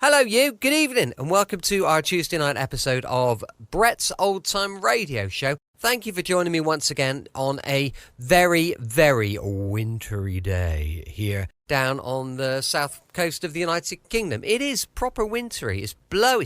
Hello you, good evening and welcome to our Tuesday night episode of Brett's Old Time Radio Show. Thank you for joining me once again on a very, very wintry day here down on the south coast of the United Kingdom. It is proper wintry, it's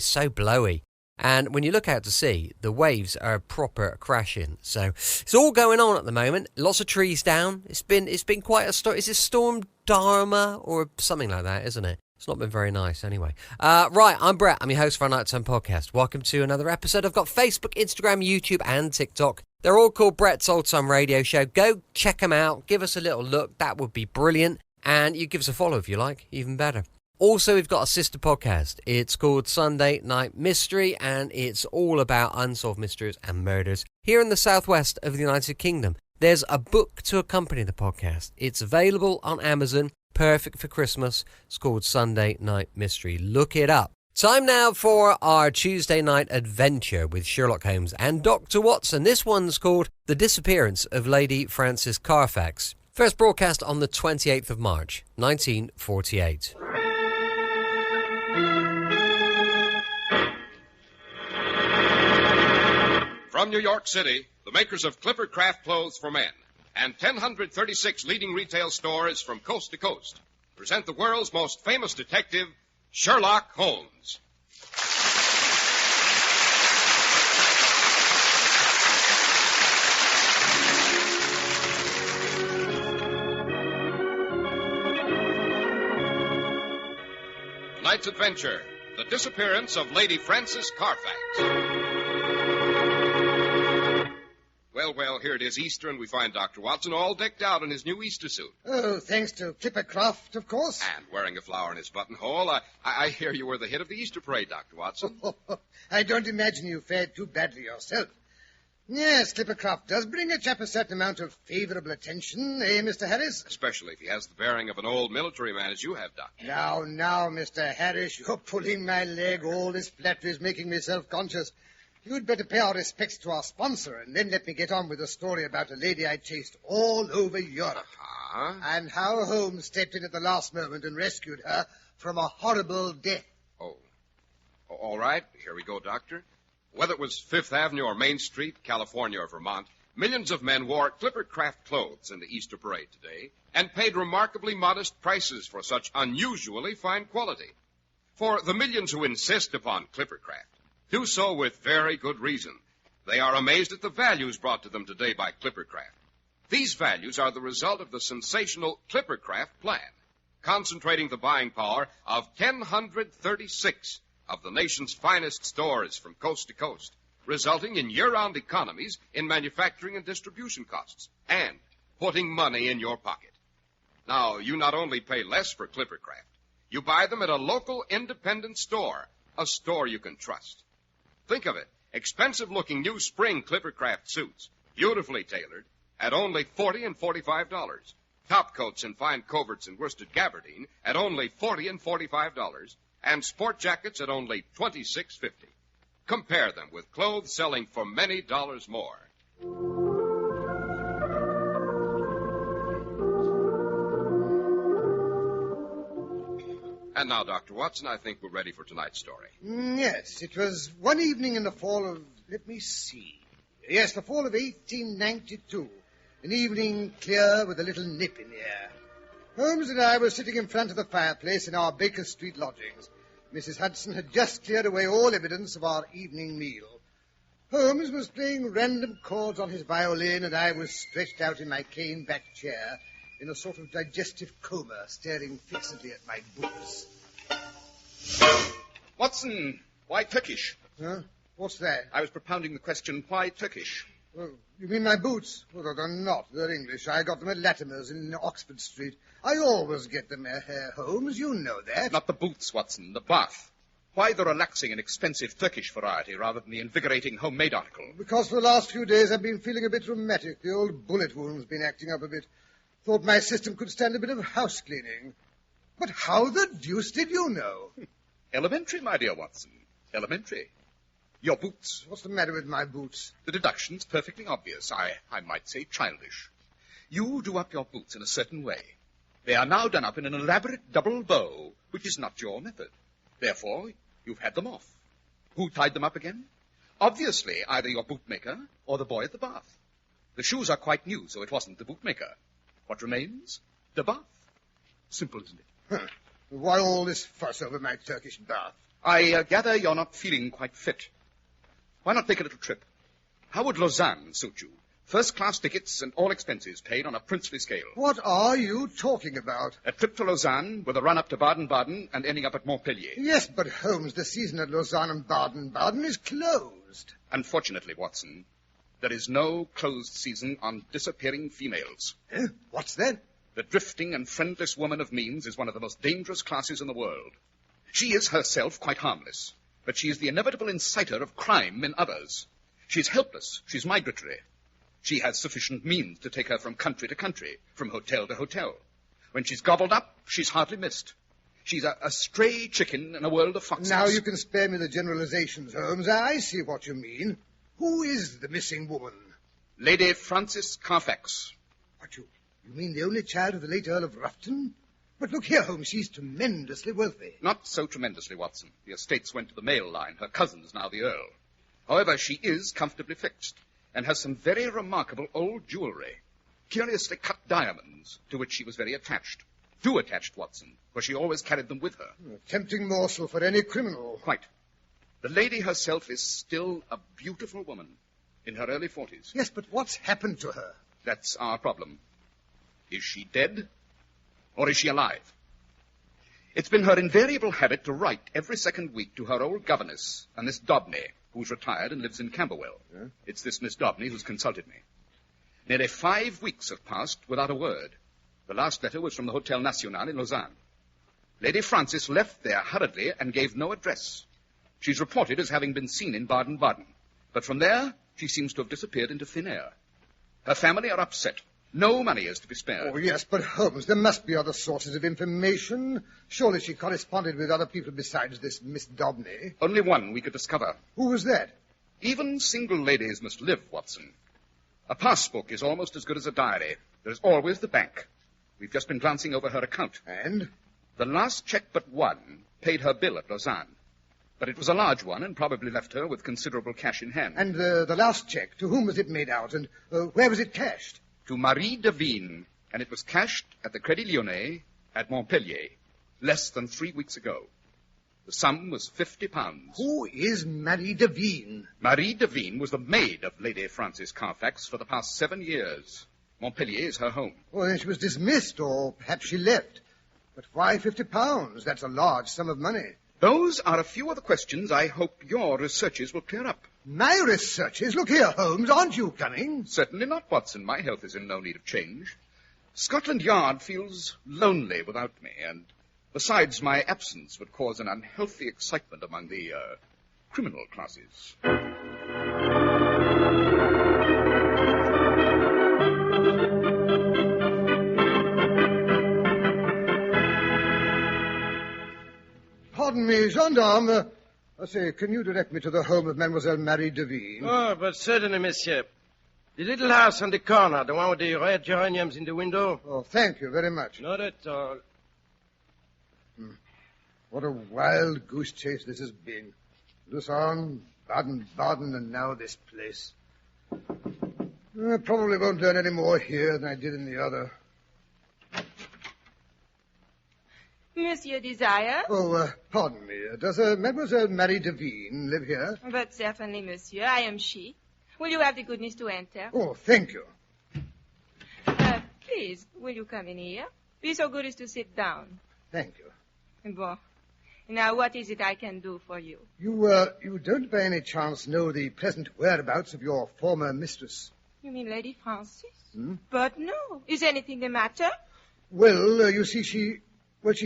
so blowy. And when you look out to sea, the waves are proper crashing. So it's all going on at the moment. Lots of trees down. It's been quite a storm. Is it Storm Dharma or something like that, isn't it? It's not been very nice anyway. Right, I'm Brett. I'm your host for our Nighttime podcast. Welcome to another episode. I've got Facebook, Instagram, YouTube, and TikTok. They're all called Brett's Old Time Radio Show. Go check them out. Give us a little look. That would be brilliant. And you give us a follow if you like. Even better. Also, we've got a sister podcast. It's called Sunday Night Mystery, and it's all about unsolved mysteries and murders here in the southwest of the United Kingdom. There's a book to accompany the podcast. It's available on Amazon. Perfect for Christmas. It's called Sunday Night Mystery. Look it up. Time now for our Tuesday night adventure with Sherlock Holmes and Dr. Watson. This one's called The Disappearance of Lady Frances Carfax. First broadcast on the 28th of March, 1948. From New York City, the makers of Clifford Craft Clothes for Men and 1,036 leading retail stores from coast to coast present the world's most famous detective, Sherlock Holmes. Tonight's adventure, the disappearance of Lady Frances Carfax. Well, here it is Easter, and we find Dr. Watson all decked out in his new Easter suit. Oh, thanks to Clippercraft, of course. And wearing a flower in his buttonhole. I hear you were the hit of the Easter parade, Dr. Watson. I don't imagine you fared too badly yourself. Yes, Clippercraft does bring a chap a certain amount of favorable attention, eh, Mr. Harris? Especially if he has the bearing of an old military man as you have, Doctor. Now, Mr. Harris, you're pulling my leg. All this flattery is making me self-conscious. You'd better pay our respects to our sponsor and then let me get on with a story about a lady I chased all over Europe. Uh-huh. And how Holmes stepped in at the last moment and rescued her from a horrible death. Oh, all right. Here we go, Doctor. Whether it was Fifth Avenue or Main Street, California or Vermont, millions of men wore Clifford Craft clothes in the Easter parade today and paid remarkably modest prices for such unusually fine quality. For the millions who insist upon Clifford Craft do so with very good reason. They are amazed at the values brought to them today by Clifford Craft. These values are the result of the sensational Clifford Craft plan, concentrating the buying power of 1,036 of the nation's finest stores from coast to coast, resulting in year-round economies in manufacturing and distribution costs, and putting money in your pocket. Now, you not only pay less for Clifford Craft, you buy them at a local independent store, a store you can trust. Think of it, expensive-looking new spring Clifford Craft suits, beautifully tailored, at only $40 and $45. Top coats in fine coverts and worsted gabardine at only $40 and $45, and sport jackets at only $26.50. Compare them with clothes selling for many dollars more. And now, Dr. Watson, I think we're ready for tonight's story. Yes, it was one evening in the fall of, let me see. Yes, the fall of 1892. An evening clear with a little nip in the air. Holmes and I were sitting in front of the fireplace in our Baker Street lodgings. Mrs. Hudson had just cleared away all evidence of our evening meal. Holmes was playing random chords on his violin, and I was stretched out in my cane-backed chair in a sort of digestive coma, staring fixedly at my boots. Watson, why Turkish? Huh? What's that? I was propounding the question, why Turkish? Oh, you mean my boots? Well, they're not. They're English. I got them at Latimer's in Oxford Street. I always get them, Holmes. You know that. Not the boots, Watson, the bath. Why the relaxing and expensive Turkish variety rather than the invigorating homemade article? Because for the last few days I've been feeling a bit rheumatic. The old bullet wound's been acting up a bit. Thought my system could stand a bit of house cleaning. But how the deuce did you know? Elementary, my dear Watson. Elementary. Your boots. What's the matter with my boots? The deduction's perfectly obvious. I might say childish. You do up your boots in a certain way. They are now done up in an elaborate double bow, which is not your method. Therefore, you've had them off. Who tied them up again? Obviously, either your bootmaker or the boy at the bath. The shoes are quite new, so it wasn't the bootmaker. What remains? The bath. Simple, isn't it? Huh. Why all this fuss over my Turkish bath? I gather you're not feeling quite fit. Why not take a little trip? How would Lausanne suit you? First-class tickets and all expenses paid on a princely scale. What are you talking about? A trip to Lausanne with a run up to Baden-Baden and ending up at Montpellier. Yes, but Holmes, the season at Lausanne and Baden-Baden is closed. Unfortunately, Watson, there is no closed season on disappearing females. Huh? What's that? The drifting and friendless woman of means is one of the most dangerous classes in the world. She is herself quite harmless, but she is the inevitable inciter of crime in others. She's helpless. She's migratory. She has sufficient means to take her from country to country, from hotel to hotel. When she's gobbled up, she's hardly missed. She's a stray chicken in a world of foxes. Now you can spare me the generalizations, Holmes. I see what you mean. Who is the missing woman? Lady Frances Carfax. What, you mean the only child of the late Earl of Ruffton? But look here, Holmes, she's tremendously wealthy. Not so tremendously, Watson. The estates went to the male line. Her cousin's now the Earl. However, she is comfortably fixed and has some very remarkable old jewelry, curiously cut diamonds, to which she was very attached. Too attached, Watson, for she always carried them with her. A tempting morsel for any criminal. Quite. The lady herself is still a beautiful woman in her early 40s. Yes, but what's happened to her? That's our problem. Is she dead, or is she alive? It's been her invariable habit to write every second week to her old governess, a Miss Dobney, who's retired and lives in Camberwell. Yeah? It's this Miss Dobney who's consulted me. Nearly 5 weeks have passed without a word. The last letter was from the Hotel National in Lausanne. Lady Frances left there hurriedly and gave no address. She's reported as having been seen in Baden-Baden, but from there she seems to have disappeared into thin air. Her family are upset. No money is to be spared. Oh, yes, but Holmes, there must be other sources of information. Surely she corresponded with other people besides this Miss Dobney. Only one we could discover. Who was that? Even single ladies must live, Watson. A passbook is almost as good as a diary. There's always the bank. We've just been glancing over her account. And? The last check but one paid her bill at Lausanne. But it was a large one and probably left her with considerable cash in hand. And the last check, to whom was it made out, and where was it cashed? To Marie Devine, and it was cashed at the Crédit Lyonnais at Montpellier, less than 3 weeks ago. The sum was £50. Who is Marie Devine? Marie Devine was the maid of Lady Frances Carfax for the past 7 years. Montpellier is her home. Oh, then she was dismissed, or perhaps she left. But why £50? That's a large sum of money. Those are a few of the questions I hope your researches will clear up. My researches? Look here, Holmes, aren't you coming? Certainly not, Watson. My health is in no need of change. Scotland Yard feels lonely without me, and besides, my absence would cause an unhealthy excitement among the criminal classes. Pardon me, gendarme. I say, can you direct me to the home of Mademoiselle Marie Devine? Oh, but certainly, monsieur. The little house on the corner, the one with the red geraniums in the window. Oh, thank you very much. Not at all. What a wild goose chase this has been. Lausanne, Baden-Baden, and now this place. I probably won't learn any more here than I did in the other. Monsieur Desire? Oh, pardon me. Does Mademoiselle Marie Devine live here? But certainly, monsieur. I am she. Will you have the goodness to enter? Oh, thank you. Please, will you come in here? Be so good as to sit down. Thank you. Bon. Now, what is it I can do for you? You don't by any chance know the present whereabouts of your former mistress? You mean Lady Frances? But no. Is anything the matter? Well, you see, she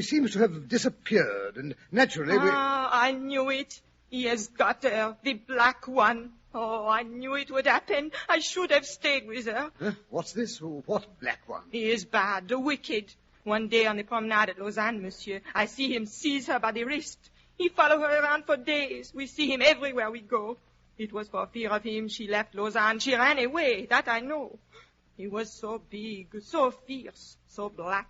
seems to have disappeared, and naturally I knew it. He has got her, the black one. Oh, I knew it would happen. I should have stayed with her. What's this? What black one? He is bad, wicked. One day on the promenade at Lausanne, monsieur, I see him seize her by the wrist. He followed her around for days. We see him everywhere we go. It was for fear of him she left Lausanne. She ran away, that I know. He was so big, so fierce, so black.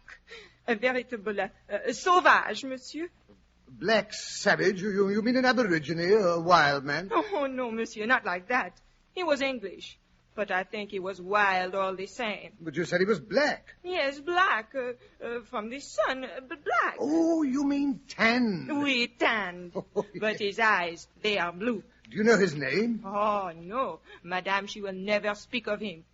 A veritable sauvage, monsieur. Black savage? You mean an aborigine, a wild man? Oh, no, monsieur, not like that. He was English, but I think he was wild all the same. But you said he was black. Yes, black, from the sun, but black. Oh, you mean tanned. Oui, tanned. Oh, But his eyes, they are blue. Do you know his name? Oh, no. Madame, she will never speak of him.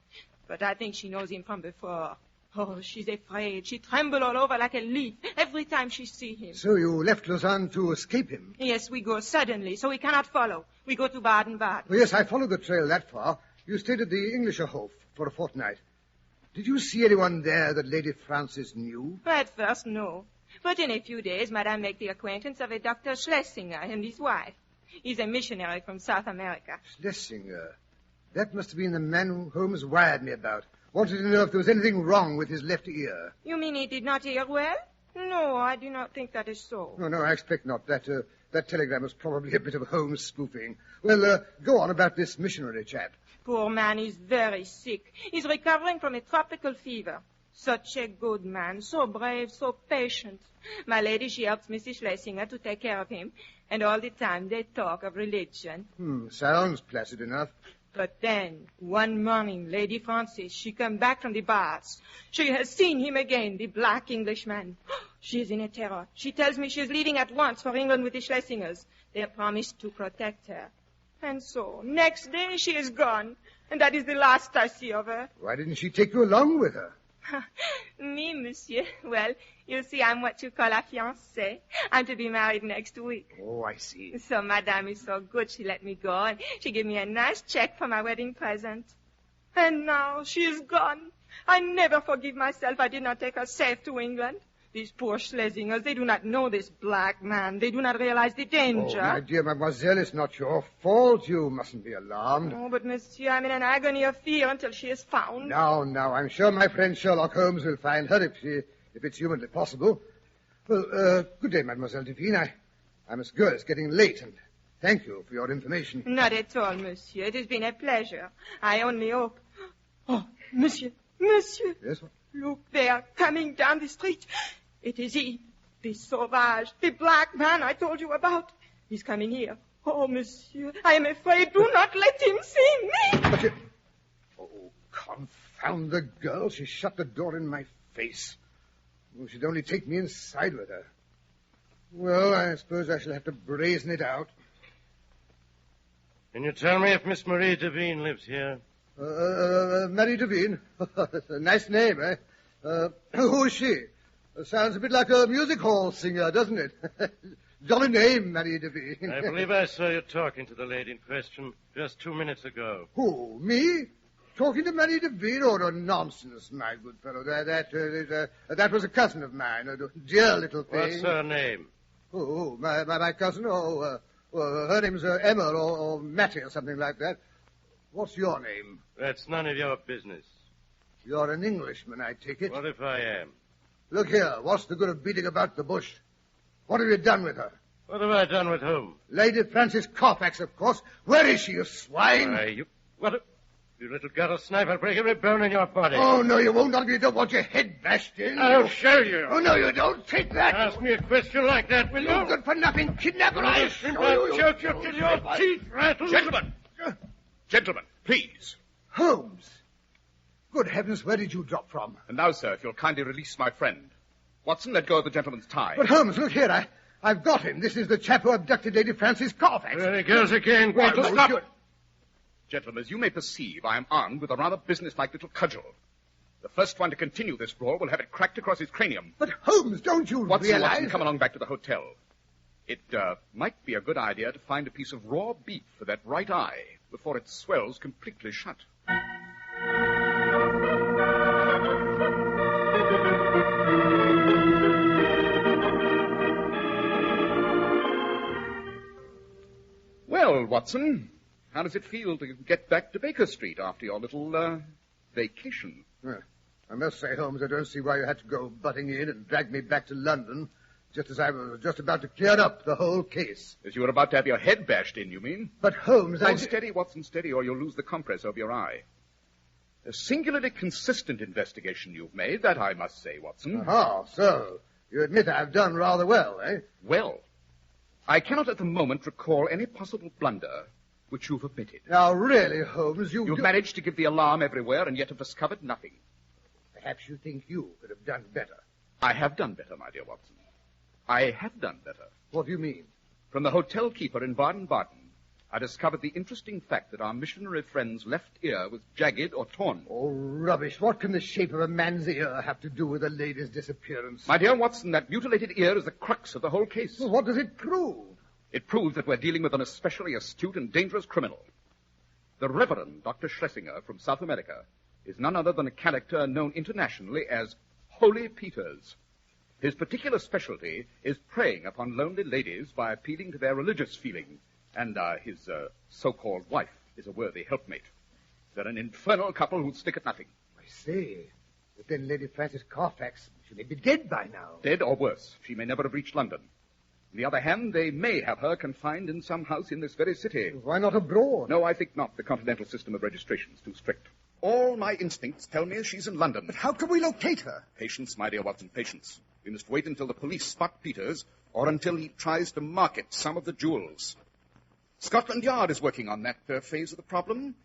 But I think she knows him from before. Oh, she's afraid. She trembles all over like a leaf every time she sees him. So you left Lausanne to escape him? Yes, we go suddenly, so we cannot follow. We go to Baden-Baden. Oh, yes, I followed the trail that far. You stayed at the Englischerhof for a fortnight. Did you see anyone there that Lady Frances knew? At first, no. But in a few days, Madame made the acquaintance of a Dr. Schlesinger and his wife. He's a missionary from South America. Schlesinger. That must have been the man who Holmes wired me about. Wanted to know if there was anything wrong with his left ear. You mean he did not hear well? No, I do not think that is so. No, I expect not. That telegram was probably a bit of Holmes spoofing. Well, go on about this missionary chap. Poor man is very sick. He's recovering from a tropical fever. Such a good man, so brave, so patient. My lady, she helps Mrs. Schlesinger to take care of him, and all the time they talk of religion. Sounds placid enough. But then, one morning, Lady Frances, she come back from the baths. She has seen him again, the black Englishman. She is in a terror. She tells me she is leaving at once for England with the Schlesingers. They have promised to protect her. And so, next day, she is gone. And that is the last I see of her. Why didn't she take you along with her? Me, monsieur? Well, you see, I'm what you call a fiancée. I'm to be married next week. Oh, I see. So Madame is so good, she let me go, and she gave me a nice check for my wedding present. And now she is gone. I never forgive myself I did not take her safe to England. These poor Schlesingers, they do not know this black man. They do not realize the danger. Oh, my dear mademoiselle, it's not your fault. You mustn't be alarmed. Oh, but monsieur, I'm in an agony of fear until she is found. Now, I'm sure my friend Sherlock Holmes will find her if it's humanly possible. Well, good day, Mademoiselle Devine. I must go. It's getting late, and thank you for your information. Not at all, monsieur. It has been a pleasure. I only hope... Oh, monsieur. Yes, what? Look, they are coming down the street. It is he, the sauvage, the black man I told you about. He's coming here. Oh, monsieur, I am afraid. Do not let him see me. But you... Oh, confound the girl. She shut the door in my face. Oh, she'd only take me inside with her. Well, I suppose I shall have to brazen it out. Can you tell me if Miss Marie Devine lives here? Marie Devine. That's a nice name, eh? Who is she? Sounds a bit like a music hall singer, doesn't it? Jolly name, Marie Devine. I believe I saw you talking to the lady in question just 2 minutes ago. Who, me? Talking to Marie Devine? Oh, no, nonsense, my good fellow. That was a cousin of mine, a dear little thing. What's her name? Oh, my cousin? Her name's Emma or Mattie or something like that. What's your name? That's none of your business. You're an Englishman, I take it. What if I am? Look here, what's the good of beating about the bush? What have you done with her? What have I done with whom? Lady Frances Carfax, of course. Where is she, you swine? You little gutter snipe, I'll break every bone in your body. Oh, no, you won't. Not if you don't want your head bashed in. I'll show you. Oh, no, you don't. Take that. Ask me a question like that, will you? You good-for-nothing kidnapper. I'll show you. Choke you till your teeth rattle. Gentlemen, please. Holmes. Good heavens, where did you drop from? And now, sir, if you'll kindly release my friend. Watson, let go of the gentleman's tie. But, Holmes, look here. I've got him. This is the chap who abducted Lady Frances Carfax. There he goes again. Well, Great, stop. Gentlemen, as you may perceive, I am armed with a rather businesslike little cudgel. The first one to continue this brawl will have it cracked across his cranium. But, Holmes, don't you realize... Watson, come along back to the hotel. It might be a good idea to find a piece of raw beef for that right eye before it swells completely shut. Well, Watson, how does it feel to get back to Baker Street after your little, vacation? I must say, Holmes, I don't see why you had to go butting in and drag me back to London, just as I was just about to clear up the whole case. As you were about to have your head bashed in, you mean? But, Holmes, Steady, Watson, steady, or you'll lose the compress over your eye. A singularly consistent investigation you've made, that I must say, Watson. So you admit I've done rather well, eh? Well, I cannot at the moment recall any possible blunder which you've omitted. Now, really, Holmes, You've managed to give the alarm everywhere and yet have discovered nothing. Perhaps you think you could have done better. I have done better, my dear Watson. I have done better. What do you mean? From the hotel keeper in Baden-Baden, I discovered the interesting fact that our missionary friend's left ear was jagged or torn. Oh, rubbish. What can the shape of a man's ear have to do with a lady's disappearance? My dear Watson, that mutilated ear is the crux of the whole case. Well, what does it prove? It proves that we're dealing with an especially astute and dangerous criminal. The Reverend Dr. Schlesinger from South America is none other than a character known internationally as Holy Peters. His particular specialty is preying upon lonely ladies by appealing to their religious feelings, and his so-called wife is a worthy helpmate. They're an infernal couple who'd stick at nothing. I see. But then Lady Frances Carfax, she may be dead by now. Dead or worse. She may never have reached London. On the other hand, they may have her confined in some house in this very city. Why not abroad? No, I think not. The continental system of registration is too strict. All my instincts tell me she's in London. But how can we locate her? Patience, my dear Watson, patience. We must wait until the police spot Peters or until he tries to market some of the jewels. Scotland Yard is working on that phase of the problem.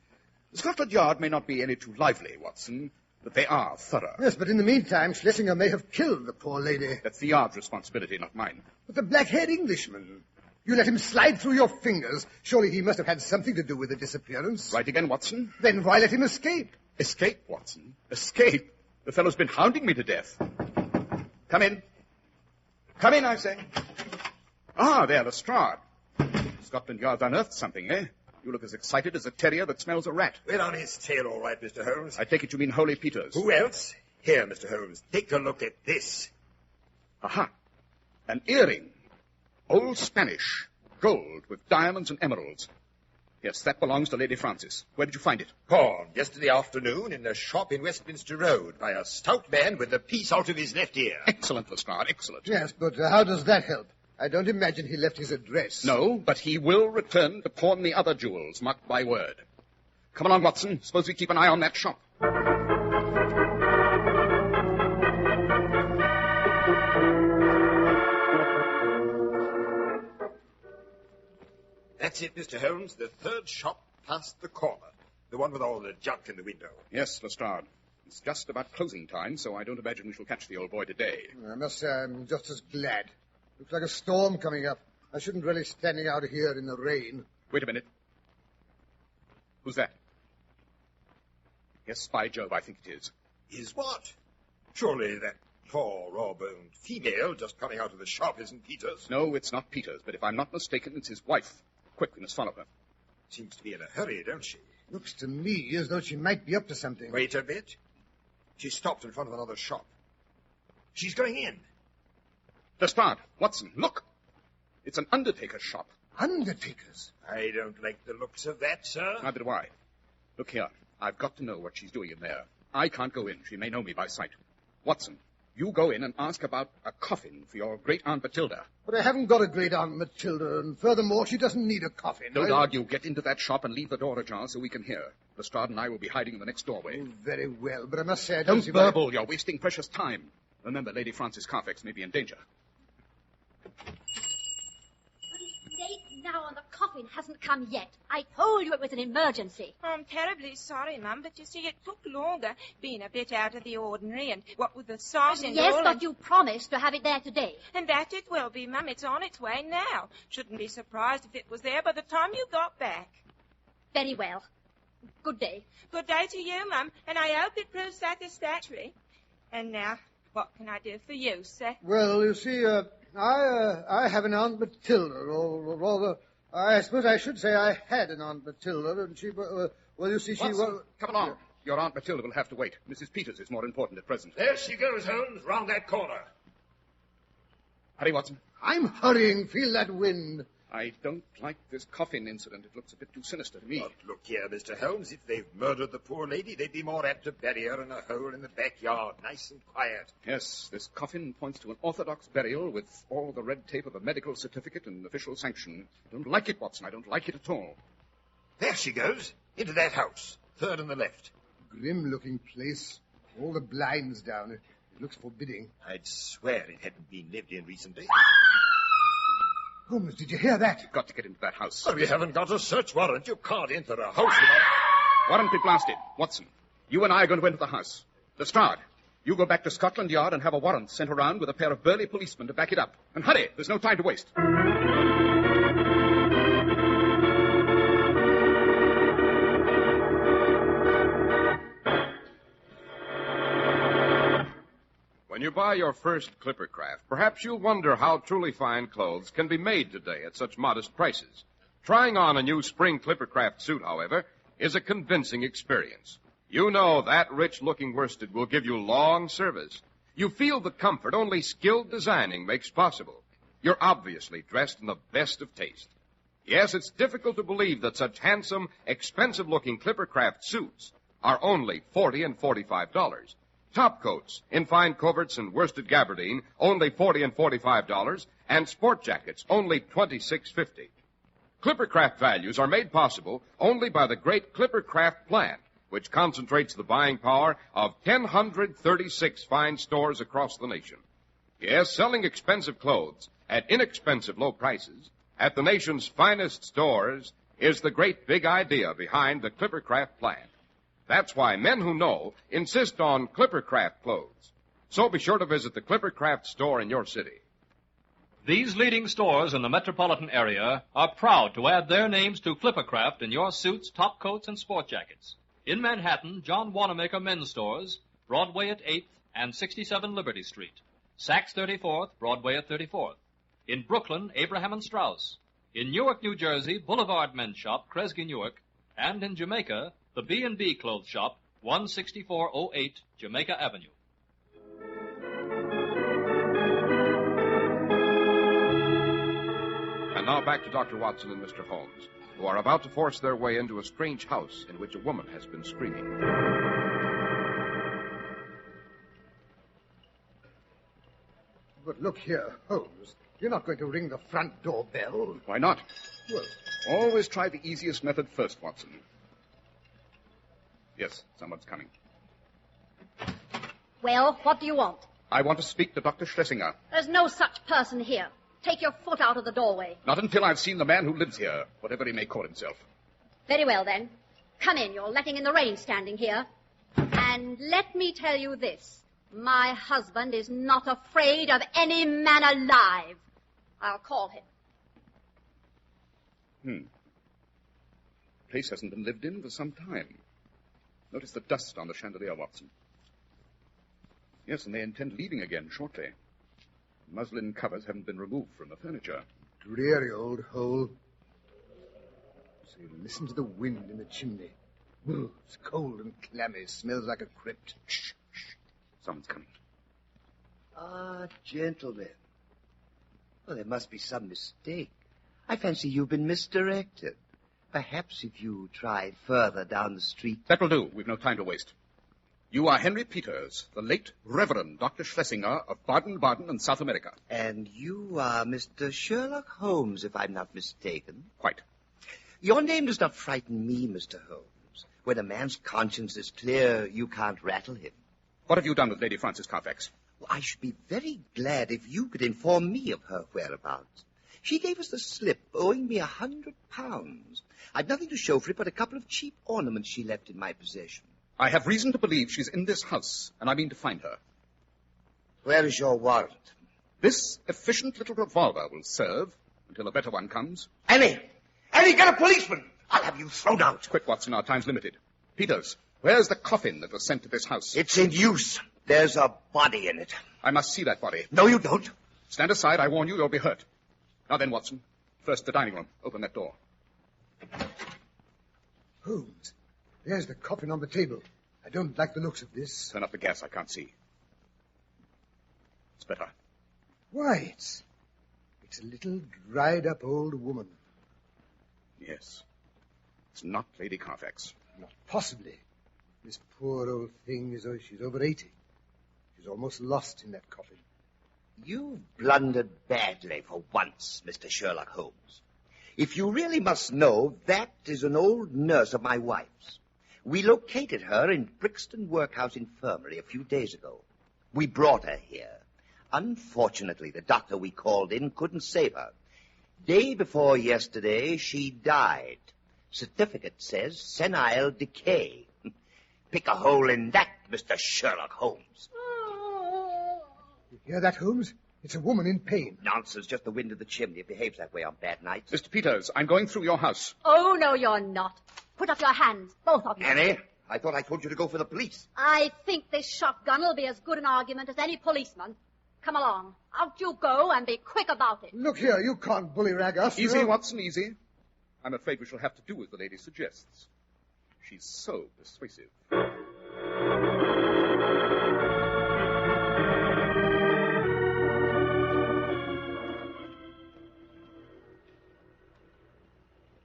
Scotland Yard may not be any too lively, Watson, but they are thorough. Yes, but in the meantime, Schlesinger may have killed the poor lady. That's the Yard's responsibility, not mine. But the black-haired Englishman, you let him slide through your fingers. Surely he must have had something to do with the disappearance. Right again, Watson. Then why let him escape? Escape, Watson? Escape? The fellow's been hounding me to death. Come in. Come in, I say. Ah, there, Lestrade. Scotland Yard's unearthed something, eh? You look as excited as a terrier that smells a rat. We're on his tail, all right, Mr. Holmes. I take it you mean Holy Peters. Who else? Here, Mr. Holmes, take a look at this. Aha. An earring. Old Spanish. Gold with diamonds and emeralds. Yes, that belongs to Lady Frances. Where did you find it? Pawned yesterday afternoon in a shop in Westminster Road by a stout man with a piece out of his left ear. Excellent, Lestrade, excellent. Yes, but how does that help? I don't imagine he left his address. No, but he will return to pawn the other jewels, mark my word. Come along, Watson. Suppose we keep an eye on that shop. That's it, Mr. Holmes. The third shop past the corner. The one with all the junk in the window. Yes, Lestrade. It's just about closing time, so I don't imagine we shall catch the old boy today. I must say I'm just as glad. Looks like a storm coming up. I shouldn't really standing out here in the rain. Wait a minute. Who's that? Yes, by Jove, I think it is. Is what? Surely that poor, raw-boned female just coming out of the shop isn't Peters? No, it's not Peters, but if I'm not mistaken, it's his wife. Quick, we must follow her. Seems to be in a hurry, don't she? Looks to me as though she might be up to something. Wait a bit. She stopped in front of another shop. She's going in. Lestrade, Watson, look. It's an undertaker's shop. Undertakers? I don't like the looks of that, sir. Neither do I. Look here. I've got to know what she's doing in there. I can't go in. She may know me by sight. Watson, you go in and ask about a coffin for your great-aunt Matilda. But I haven't got a great-aunt Matilda, and furthermore, she doesn't need a coffin. Don't argue. Get into that shop and leave the door ajar so we can hear. Lestrade and I will be hiding in the next doorway. Oh, very well, but I must say I Don't see burble. You're wasting precious time. Remember, Lady Frances Carfax may be in danger. Late now and the coffin hasn't come yet. I told you it was an emergency. I'm terribly sorry, Mum, but you see, it took longer, being a bit out of the ordinary, and what with the sauce and Yes, all, but you promised to have it there today. and that it will be, Mum. It's on its way now. Shouldn't be surprised if it was there by the time you got back. Very well. Good day. Good day to you, Mum, and I hope it proves satisfactory. And now, what can I do for you, sir? Well, you see, I have an Aunt Matilda, or rather, I suppose I should say I had an Aunt Matilda, and she, well, you see, she Watson, was... come along. Your Aunt Matilda will have to wait. Mrs. Peters is more important at present. There she goes, Holmes, round that corner. Hurry, Watson. I'm hurrying. Feel that wind. I don't like this coffin incident. It looks a bit too sinister to me. But look here, Mr. Holmes, if they've murdered the poor lady, they'd be more apt to bury her in a hole in the backyard, nice and quiet. Yes, this coffin points to an orthodox burial with all the red tape of a medical certificate and official sanction. I don't like it, Watson. I don't like it at all. There she goes, into that house, third on the left. Grim-looking place. All the blinds down. It looks forbidding. I'd swear it hadn't been lived in recently. Holmes, did you hear that? You've got to get into that house. Well, we haven't got a search warrant. You can't enter a house without... Warrant be blasted. Watson, you and I are going to enter the house. Lestrade, you go back to Scotland Yard and have a warrant sent around with a pair of burly policemen to back it up. And hurry, there's no time to waste. When you buy your first Clippercraft, perhaps you'll wonder how truly fine clothes can be made today at such modest prices. Trying on a new spring Clippercraft suit, however, is a convincing experience. You know that rich-looking worsted will give you long service. You feel the comfort only skilled designing makes possible. You're obviously dressed in the best of taste. Yes, it's difficult to believe that such handsome, expensive-looking Clippercraft suits are only $40 and $45. Top coats in fine coverts and worsted gabardine, only $40 and $45, and sport jackets, only $26.50. Clippercraft values are made possible only by the great Clippercraft plant, which concentrates the buying power of 1,036 fine stores across the nation. Yes, selling expensive clothes at inexpensive low prices at the nation's finest stores is the great big idea behind the Clippercraft plant. That's why men who know insist on Clippercraft clothes. So be sure to visit the Clippercraft store in your city. These leading stores in the metropolitan area are proud to add their names to Clippercraft in your suits, top coats, and sport jackets. In Manhattan, John Wanamaker Men's Stores, Broadway at 8th and 67 Liberty Street. Saks 34th, Broadway at 34th. In Brooklyn, Abraham and Strauss. In Newark, New Jersey, Boulevard Men's Shop, Kresge Newark. And in Jamaica, the B&B Clothes Shop, 16408 Jamaica Avenue. And now back to Dr. Watson and Mr. Holmes, who are about to force their way into a strange house in which a woman has been screaming. But look here, Holmes. You're not going to ring the front door bell. Why not? Well, Always try the easiest method first, Watson. Yes, someone's coming. Well, what do you want? I want to speak to Dr. Schlesinger. There's no such person here. Take your foot out of the doorway. Not until I've seen the man who lives here, whatever he may call himself. Very well, then. Come in. You're letting in the rain standing here. And let me tell you this. My husband is not afraid of any man alive. I'll call him. The place hasn't been lived in for some time. Notice the dust on the chandelier, Watson. Yes, and they intend leaving again shortly. Muslin covers haven't been removed from the furniture. dreary old hole. So you listen to the wind in the chimney. Ooh, it's cold and clammy. Smells like a crypt. Shh, shh. Someone's coming. Ah, gentlemen. Well, there must be some mistake. I fancy you've been misdirected. Perhaps if you try further down the street... That will do. We've no time to waste. You are Henry Peters, the late Reverend Dr. Schlesinger of Baden-Baden and South America. And you are Mr. Sherlock Holmes, if I'm not mistaken. Quite. Your name does not frighten me, Mr. Holmes. When a man's conscience is clear, you can't rattle him. What have you done with Lady Frances Carfax? Well, I should be very glad if you could inform me of her whereabouts. She gave us the slip, owing me £100. I've nothing to show for it but a couple of cheap ornaments she left in my possession. I have reason to believe she's in this house, and I mean to find her. Where is your warrant? This efficient little revolver will serve until a better one comes. Annie! Annie, get a policeman! I'll have you thrown out. Quick, Watson, our time's limited. Peters, where's the coffin that was sent to this house? It's in use. There's a body in it. I must see that body. No, you don't. Stand aside, I warn you, you'll be hurt. Now then, Watson, first the dining room. Open that door. Holmes, there's the coffin on the table. I don't like the looks of this. Turn up the gas, I can't see. It's better. Why, it's a little dried-up old woman. Yes. It's not Lady Carfax. Not possibly. This poor old thing she's over 80. She's almost lost in that coffin. You've blundered badly for once, Mr. Sherlock Holmes. If you really must know, that is an old nurse of my wife's. We located her in Brixton Workhouse Infirmary a few days ago. We brought her here. Unfortunately, the doctor we called in couldn't save her. Day before yesterday, she died. Certificate says senile decay. Pick a hole in that, Mr. Sherlock Holmes. You hear that, Holmes? It's a woman in pain. Nonsense, just the wind of the chimney. It behaves that way on bad nights. Mr. Peters, I'm going through your house. Oh, no, you're not. Put up your hands, both of you. Annie, I thought I told you to go for the police. I think this shotgun will be as good an argument as any policeman. Come along. Out you go and be quick about it. Look here, you can't bullyrag us. Easy, Watson, easy. I'm afraid we shall have to do as the lady suggests. She's so persuasive.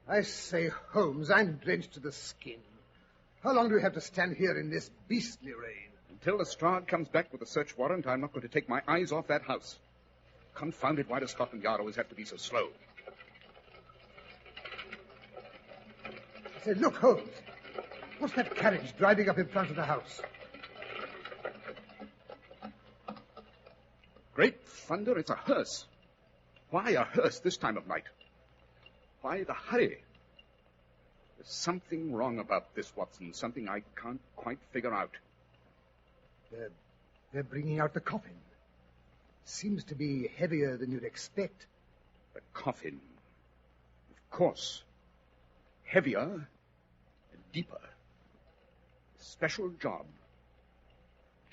I say, Holmes, I'm drenched to the skin. How long do we have to stand here in this beastly rain? Until Lestrade comes back with a search warrant, I'm not going to take my eyes off that house. Confounded, why does Scotland Yard always have to be so slow? I say, look, Holmes. What's that carriage driving up in front of the house? Great thunder, it's a hearse. Why a hearse this time of night? Why the hurry? There's something wrong about this, Watson. Something I can't quite figure out. They're bringing out the coffin. Seems to be heavier than you'd expect. The coffin. Of course. Heavier and deeper. Special job.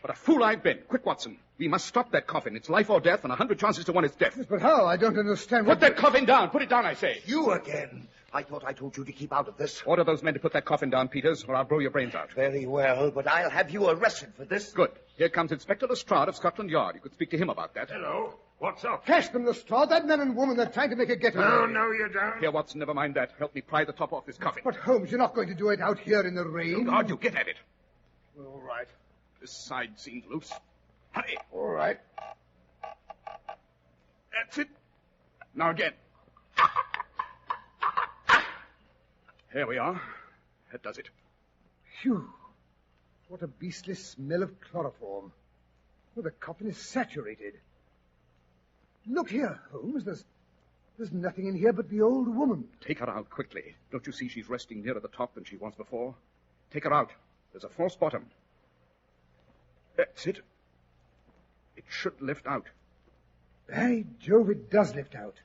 What a fool I've been. Quick, Watson. We must stop that coffin. It's life or death, and 100 chances to 1 it's death. Yes, but how? I don't understand. Put that coffin down. Put it down, I say. You again. I thought I told you to keep out of this. Order those men to put that coffin down, Peters, or I'll blow your brains out. Very well, but I'll have you arrested for this. Good. Here comes Inspector Lestrade of Scotland Yard. You could speak to him about that. Hello. What's up? Catch them, Lestrade. That man and woman, they're trying to make a getaway. No, you don't. Here, Watson, never mind that. Help me pry the top off this coffin. But, Holmes, you're not going to do it out here in the rain. Don't argue. Get at it. All right. This side seems loose. Hurry. All right. That's it. Now again. Here we are. That does it. Phew. What a beastly smell of chloroform. Well, the coffin is saturated. Look here, Holmes. There's nothing in here but the old woman. Take her out quickly. Don't you see she's resting nearer the top than she was before? Take her out. There's a false bottom. That's it. It should lift out. By Jove, it does lift out.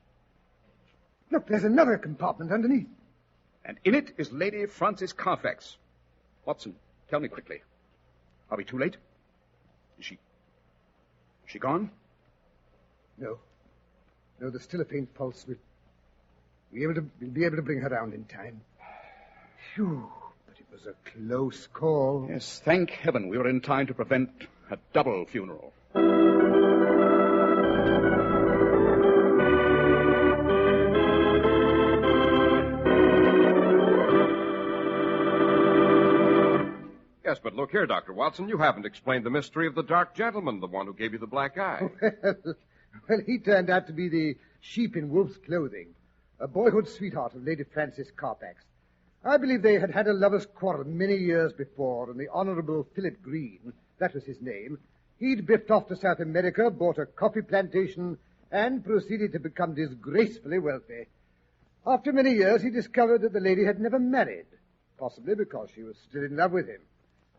Look, there's another compartment underneath. And in it is Lady Frances Carfax. Watson, tell me quickly. Are we too late? Is she gone? No. No, there's still a faint pulse. We'll be able to bring her round in time. Phew, but it was a close call. Yes, thank heaven we were in time to prevent a double funeral. Yes, but look here, Dr. Watson, you haven't explained the mystery of the dark gentleman, the one who gave you the black eye. Well, he turned out to be the sheep in wolf's clothing, a boyhood sweetheart of Lady Frances Carfax. I believe they had had a lover's quarrel many years before, and the Honorable Philip Green, that was his name, he'd biffed off to South America, bought a coffee plantation, and proceeded to become disgracefully wealthy. After many years, he discovered that the lady had never married, possibly because she was still in love with him.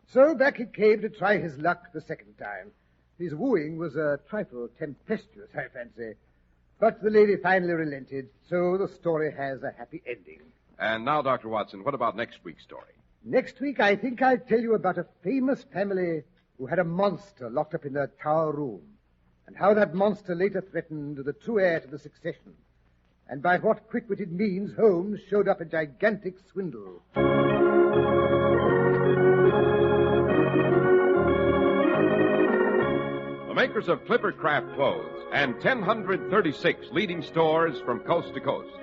So back he came to try his luck the second time. His wooing was a trifle tempestuous, I fancy. But the lady finally relented, so the story has a happy ending. And now, Dr. Watson, what about next week's story? Next week, I think I'll tell you about a famous family who had a monster locked up in their tower room, and how that monster later threatened the true heir to the succession, and by what quick-witted means Holmes showed up a gigantic swindle. The makers of Clipper Craft Clothes and 1,036 leading stores from coast to coast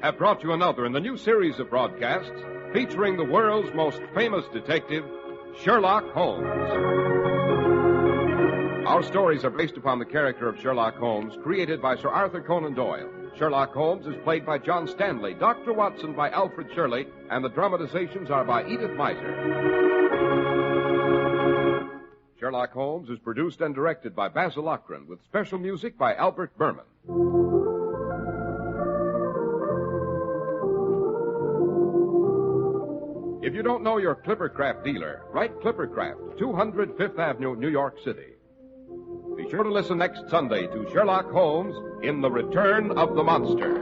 have brought you another in the new series of broadcasts featuring the world's most famous detective, Sherlock Holmes. Our stories are based upon the character of Sherlock Holmes, created by Sir Arthur Conan Doyle. Sherlock Holmes is played by John Stanley, Dr. Watson by Alfred Shirley, and the dramatizations are by Edith Meiser. Sherlock Holmes is produced and directed by Basil Lochran, with special music by Albert Berman. If you don't know your Clippercraft dealer, write Clippercraft, 200 Fifth Avenue, New York City. Be sure to listen next Sunday to Sherlock Holmes in The Return of the Monster.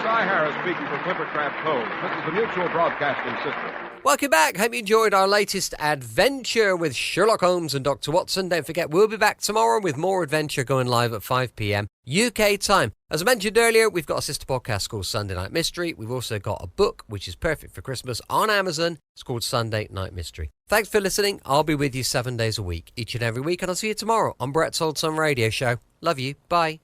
Cy Harris speaking for Clippercraft Holmes. This is the Mutual Broadcasting System. Welcome back. Hope you enjoyed our latest adventure with Sherlock Holmes and Dr. Watson. Don't forget, we'll be back tomorrow with more adventure going live at 5 p.m. UK time. As I mentioned earlier, we've got a sister podcast called Sunday Night Mystery. We've also got a book, which is perfect for Christmas, on Amazon. It's called Sunday Night Mystery. Thanks for listening. I'll be with you 7 days a week, each and every week, and I'll see you tomorrow on Brett's Old Time Radio Show. Love you. Bye.